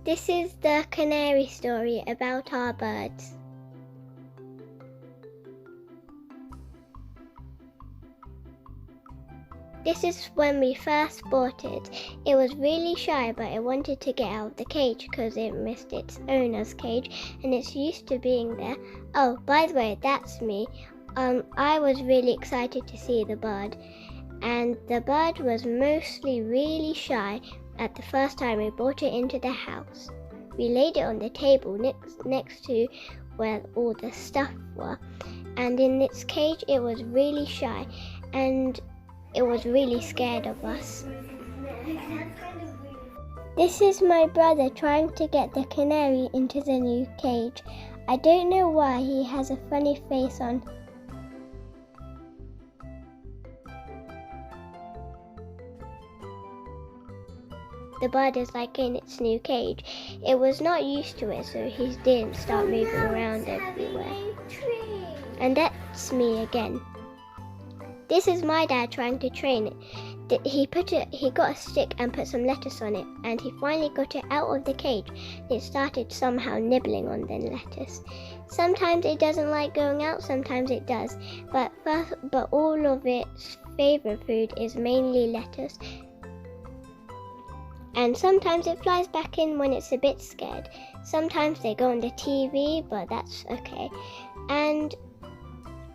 This is the Canary Story about our birds. This is when we first bought it. It was really shy, but it wanted to get out of the cage because it missed its owner's cage and it's used to being there. Oh, by the way, that's me. I was really excited to see the bird, and the bird was mostly really shy at the first time we brought it into the house. We laid it on the table next to where all the stuff were, and in its cage it was really shy and it was really scared of us. This is my brother trying to get the canary into the new cage. I don't know why he has a funny face on. The bird is like in its new cage. It was not used to it, so he didn't start moving around everywhere. And that's me again. This is my dad trying to train it. He got a stick and put some lettuce on it, and he finally got it out of the cage. It started somehow nibbling on the lettuce. Sometimes it doesn't like going out, sometimes it does. But all of its favorite food is mainly lettuce. And sometimes it flies back in when it's a bit scared. Sometimes they go on the TV, but that's okay. And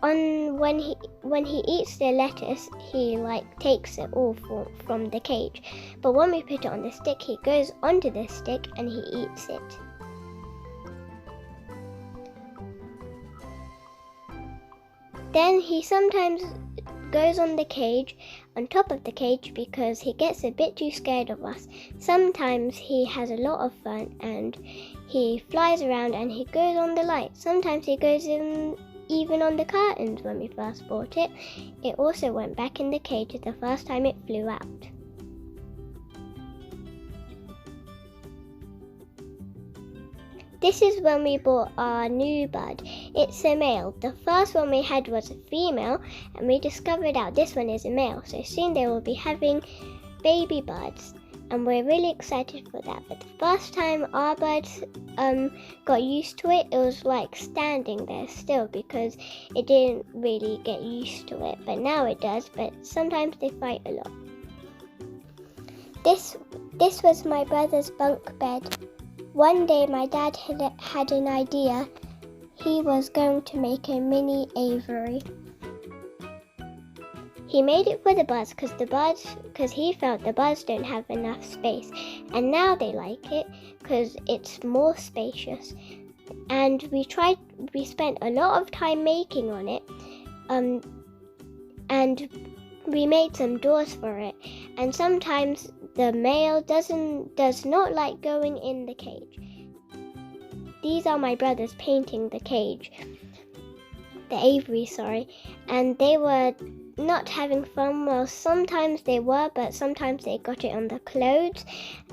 when he eats the lettuce, he takes it all from the cage. But when we put it on the stick, he goes onto the stick and he eats it. Then he sometimes goes on top of the cage because he gets a bit too scared of us. Sometimes he has a lot of fun and he flies around and he goes on the light. Sometimes he goes in even on the curtains. When we first bought it, it also went back in the cage the first time it flew out. This is when we bought our new bird. It's a male. The first one we had was a female, and we discovered out this one is a male. So soon they will be having baby birds, and we're really excited for that. But the first time our birds got used to it, it was like standing there still because it didn't really get used to it. But now it does, but sometimes they fight a lot. This was my brother's bunk bed. One day my dad had an idea. He was going to make a mini aviary. He made it for the birds because he felt the birds don't have enough space, and now they like it because it's more spacious. And we spent a lot of time making on it, and we made some doors for it. And sometimes the male does not like going in the cage. These are my brothers painting the aviary, and they were not having fun. Well, sometimes they were, but sometimes they got it on the clothes,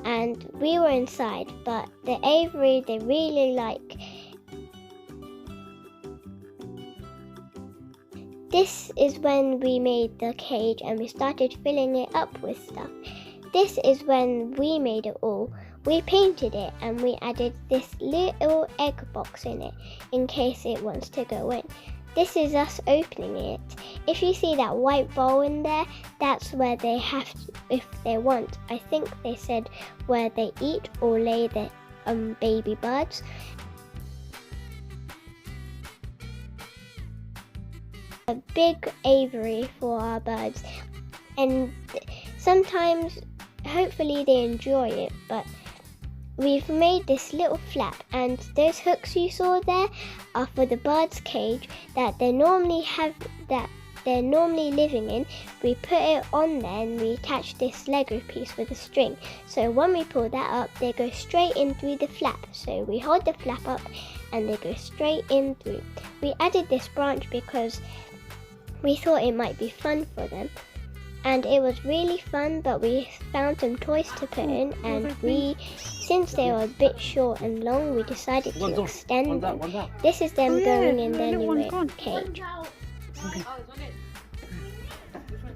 and we were inside. But the aviary they really like. This is when we made the cage and we started filling it up with stuff. This is when we made it all. We painted it and we added this little egg box in it in case it wants to go in. This is us opening it. If you see that white bowl in there, that's where they have to, if they want. I think they said where they eat or lay their baby birds. A big aviary for our birds, and sometimes hopefully they enjoy it. But we've made this little flap, and those hooks you saw there are for the bird's cage that they're normally living in. We put it on there and we attach this Lego piece with a string, so when we pull that up they go straight in through the flap. So we hold the flap up and they go straight in through. We added this branch because we thought it might be fun for them, and it was really fun. But we found some toys to put in, and since they were a bit short and long, we decided to extend them. This is them going in their new cage.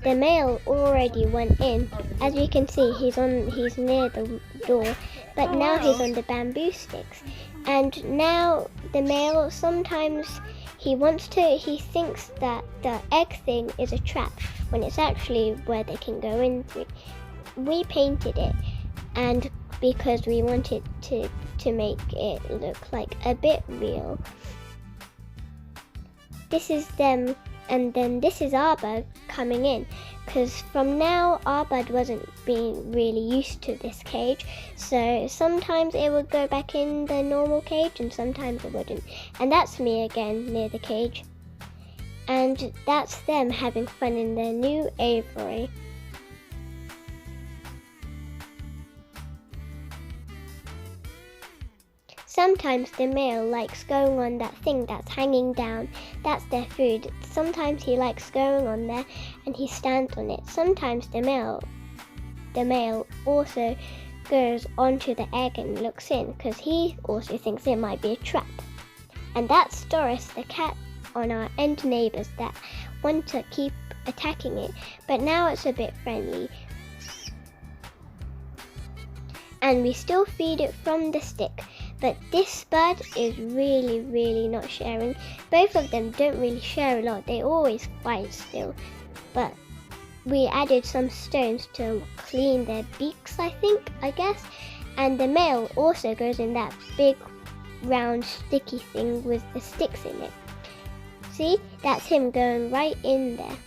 the male already went in. As you can see, he's near the door, but now he's on the bamboo sticks. And now the male, sometimes he thinks that the egg thing is a trap when it's actually where they can go in through. We painted it, and because we wanted to make it look like a bit real. This is them, and then this is our bud coming in, because from now our bud wasn't being really used to this cage, so sometimes it would go back in the normal cage and sometimes it wouldn't. And that's me again near the cage, and that's them having fun in their new aviary. Sometimes the male likes going on that thing that's hanging down. That's their food. Sometimes he likes going on there and he stands on it. Sometimes the male also goes onto the egg and looks in because he also thinks it might be a trap. And that's Doris, the cat on our end neighbours that want to keep attacking it, but now it's a bit friendly. And we still feed it from the stick. But this bird is really not sharing. Both of them don't really share a lot. They always fight still. But we added some stones to clean their beaks, I guess. And the male also goes in that big round sticky thing with the sticks in it. See, that's him going right in there.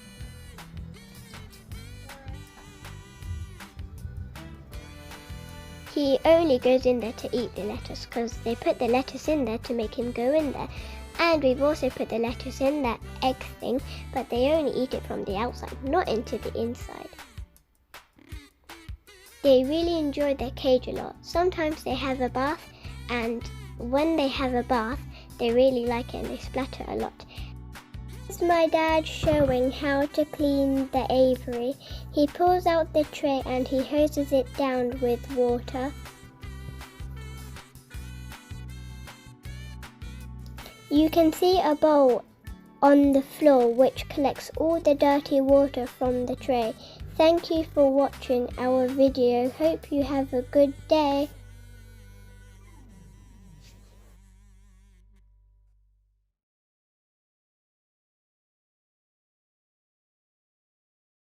He only goes in there to eat the lettuce because they put the lettuce in there to make him go in there. And we've also put the lettuce in that egg thing, but they only eat it from the outside, not into the inside. They really enjoy their cage a lot. Sometimes they have a bath, and when they have a bath, they really like it and they splatter a lot. This is my dad showing how to clean the aviary. He pulls out the tray and he hoses it down with water. You can see a bowl on the floor which collects all the dirty water from the tray. Thank you for watching our video. Hope you have a good day.